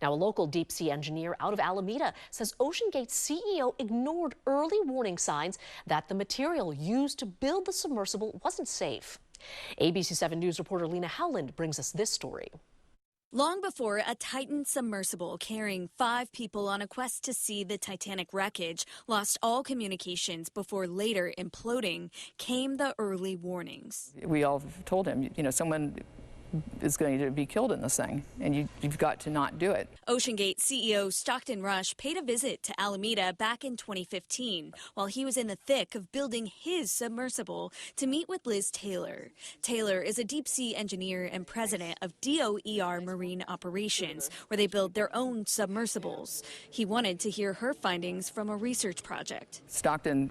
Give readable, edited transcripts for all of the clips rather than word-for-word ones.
Now, a local deep-sea engineer out of Alameda says OceanGate CEO ignored early warning signs that the material used to build the submersible wasn't safe. ABC 7 News reporter Lena Howland brings us this story. Long before a Titan submersible carrying 5 people on a quest to see the Titanic wreckage lost all communications before later imploding, came the early warnings. We all told him, someone is going to be killed in this thing, and you've got to not do it. OceanGate CEO Stockton Rush paid a visit to Alameda back in 2015 while he was in the thick of building his submersible to meet with Liz Taylor. Taylor is a deep-sea engineer and president of DOER Marine Operations, where they build their own submersibles. He wanted to hear her findings from a research project. Stockton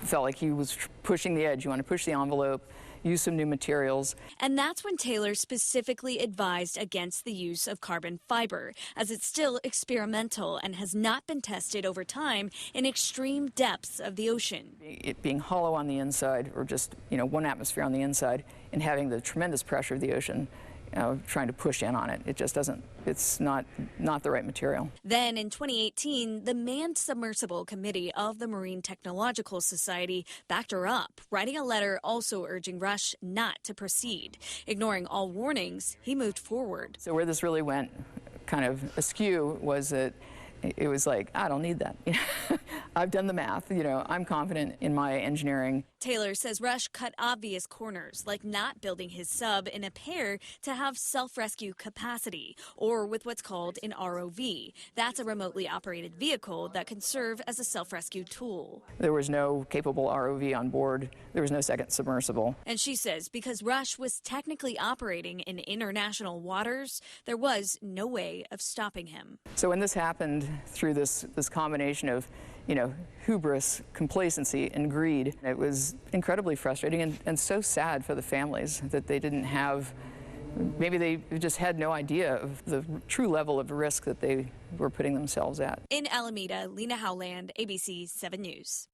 felt like he was pushing the edge. You want to push the envelope, use some new materials. And that's when Taylor specifically advised against the use of carbon fiber, as it's still experimental and has not been tested over time in extreme depths of the ocean. It being hollow on the inside, or just, one atmosphere on the inside, and having the tremendous pressure of the ocean, trying to push in on it. It just doesn't, it's not the right material. Then in 2018, the Manned Submersible Committee of the Marine Technological Society backed her up, writing a letter also urging Rush not to proceed. Ignoring all warnings, he moved forward. So where this really went kind of askew was that it was like, I don't need that. I've done the math, I'm confident in my engineering. Taylor says Rush cut obvious corners, like not building his sub in a pair to have self-rescue capacity, or with what's called an ROV. That's a remotely operated vehicle that can serve as a self-rescue tool. There was no capable ROV on board. There was no second submersible. And she says because Rush was technically operating in international waters, there was no way of stopping him. So when this happened through this combination of hubris, complacency, and greed, it was incredibly frustrating and so sad for the families that they didn't have, maybe they just had no idea of the true level of risk that they were putting themselves at. In Alameda, Lena Howland, ABC 7 News.